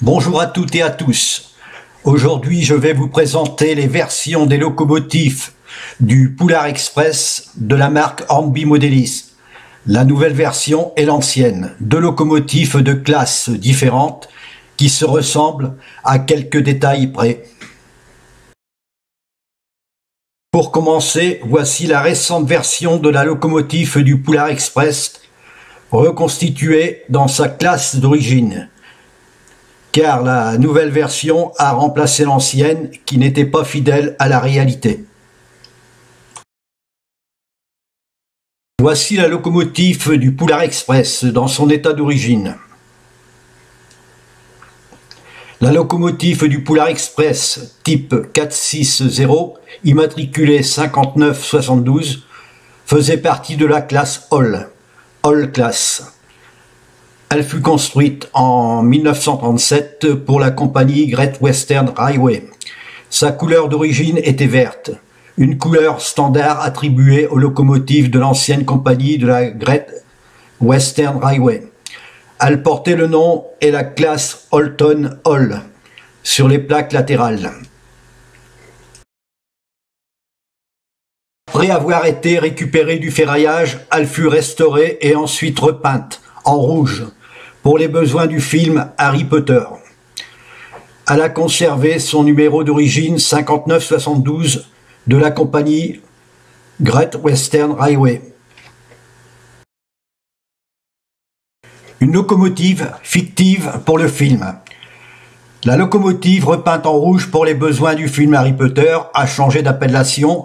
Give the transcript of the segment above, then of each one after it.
Bonjour à toutes et à tous. Aujourd'hui, je vais vous présenter les versions des locomotives du Poulard Express de la marque Hornby Modelis. La nouvelle version et l'ancienne, deux locomotives de classes différentes qui se ressemblent à quelques détails près. Pour commencer, voici la récente version de la locomotive du Poulard Express, reconstituée dans sa classe d'origine, car la nouvelle version a remplacé l'ancienne qui n'était pas fidèle à la réalité. Voici la locomotive du Poulard Express dans son état d'origine. La locomotive du Poulard Express type 460, immatriculée 5972, faisait partie de la classe All Class. Elle fut construite en 1937 pour la compagnie Great Western Railway. Sa couleur d'origine était verte, une couleur standard attribuée aux locomotives de l'ancienne compagnie de la Great Western Railway. Elle portait le nom et la classe Holton Hall sur les plaques latérales. Après avoir été récupérée du ferraillage, elle fut restaurée et ensuite repeinte en rouge pour les besoins du film Harry Potter. Elle a conservé son numéro d'origine 5972 de la compagnie Great Western Railway. Une locomotive fictive pour le film. La locomotive repeinte en rouge pour les besoins du film Harry Potter a changé d'appellation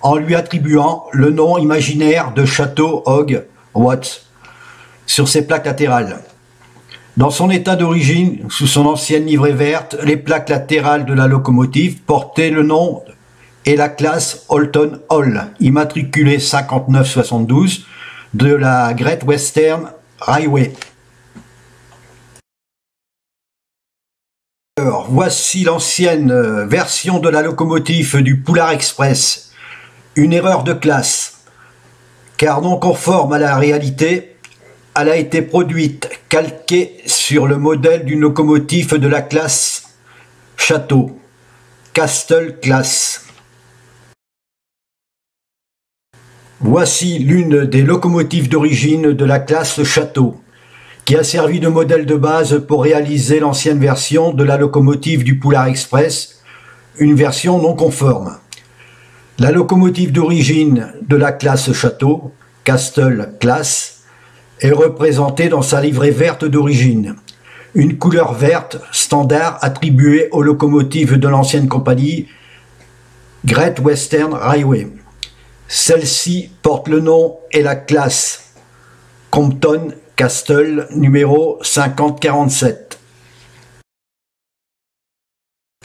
en lui attribuant le nom imaginaire de Château Hogwarts sur ses plaques latérales. Dans son état d'origine, sous son ancienne livrée verte, les plaques latérales de la locomotive portaient le nom et la classe Holton Hall, immatriculée 5972 de la Great Western Railway. Alors, voici l'ancienne version de la locomotive du Poulard Express. Une erreur de classe, car non conforme à la réalité, elle a été produite calquée sur le modèle d'une locomotive de la classe Château, Castle Class. Voici l'une des locomotives d'origine de la classe Château, qui a servi de modèle de base pour réaliser l'ancienne version de la locomotive du Poulard Express, une version non conforme. La locomotive d'origine de la classe Château, Castle Class, est représentée dans sa livrée verte d'origine, une couleur verte standard attribuée aux locomotives de l'ancienne compagnie Great Western Railway. Celle-ci porte le nom et la classe Compton Castle numéro 5047.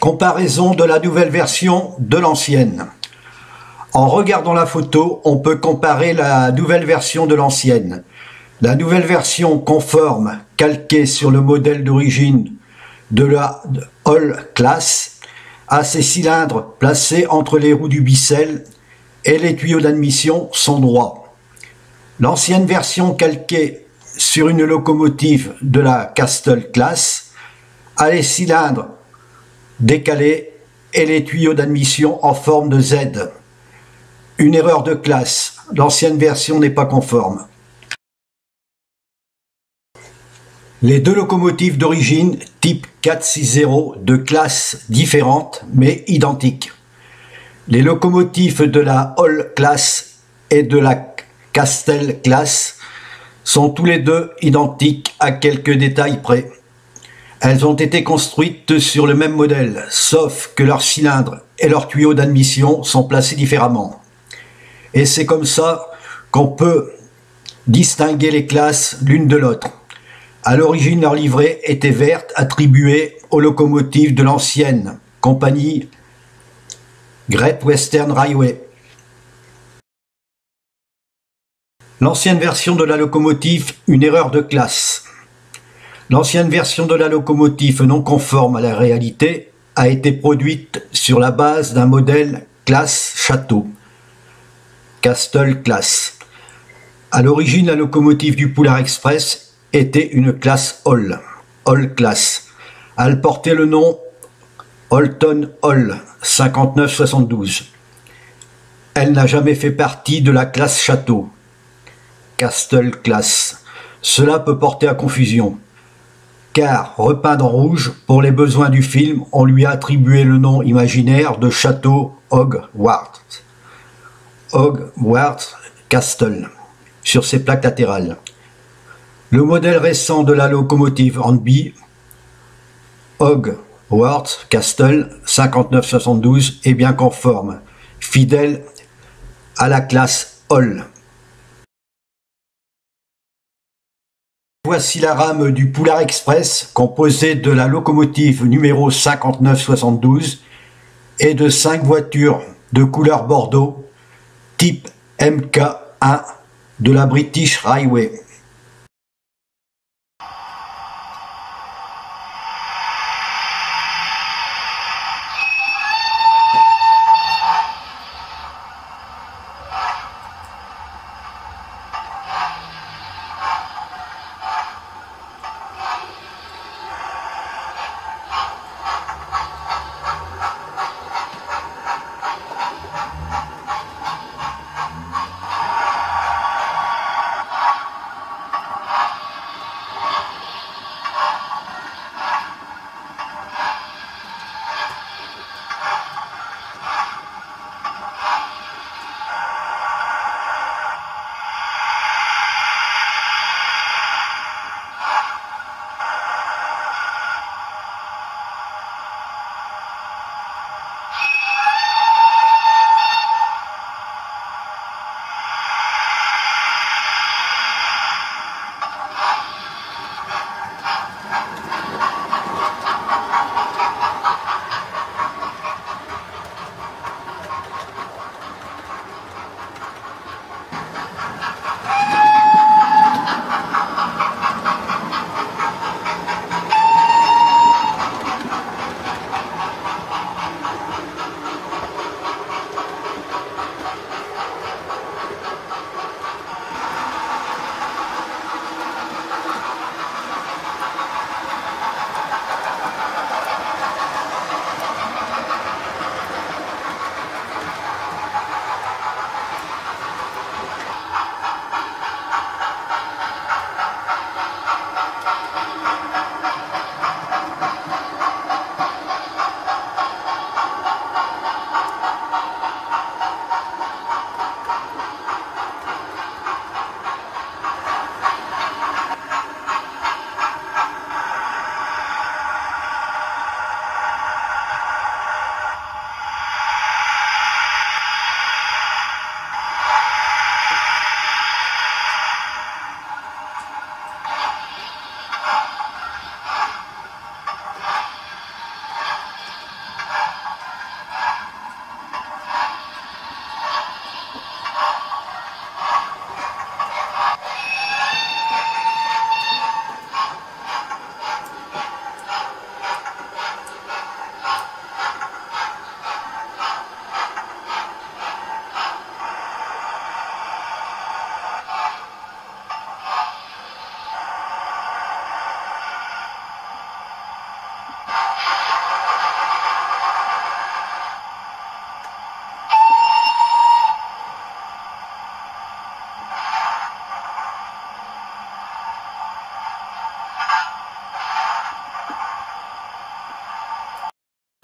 Comparaison de la nouvelle version de l'ancienne. En regardant la photo, on peut comparer la nouvelle version de l'ancienne. La nouvelle version conforme, calquée sur le modèle d'origine de la All Class, a ses cylindres placés entre les roues du bicelle et les tuyaux d'admission sont droits. L'ancienne version calquée sur une locomotive de la Castle Class a les cylindres décalés et les tuyaux d'admission en forme de Z. Une erreur de classe, l'ancienne version n'est pas conforme. Les deux locomotives d'origine type 460 de classes différentes mais identiques. Les locomotives de la All Class et de la Castle Class sont tous les deux identiques à quelques détails près. Elles ont été construites sur le même modèle, sauf que leurs cylindres et leurs tuyaux d'admission sont placés différemment. Et c'est comme ça qu'on peut distinguer les classes l'une de l'autre. À l'origine, leur livrée était verte, attribuée aux locomotives de l'ancienne compagnie Great Western Railway. L'ancienne version de la locomotive, une erreur de classe. L'ancienne version de la locomotive non conforme à la réalité a été produite sur la base d'un modèle classe Château, Castle Class. À l'origine, la locomotive du Poulard Express était une classe All Class. Elle portait le nom Holton Hall 5972. Elle n'a jamais fait partie de la classe Château, Castle Class. Cela peut porter à confusion, car repeinte en rouge, pour les besoins du film, on lui a attribué le nom imaginaire de Château Hogwarts, Hogwarts Castle, sur ses plaques latérales. Le modèle récent de la locomotive Hornby, Hogwarts Castle 5972, est bien conforme, fidèle à la classe Hall. Voici la rame du Poulard Express, composée de la locomotive numéro 5972 et de 5 voitures de couleur bordeaux, type MK1 de la British Railway.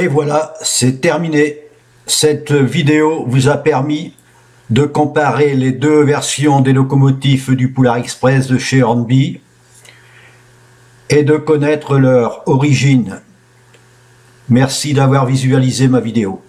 Et voilà, c'est terminé. Cette vidéo vous a permis de comparer les deux versions des locomotives du Poulard Express de chez Hornby et de connaître leur origine. Merci d'avoir visualisé ma vidéo.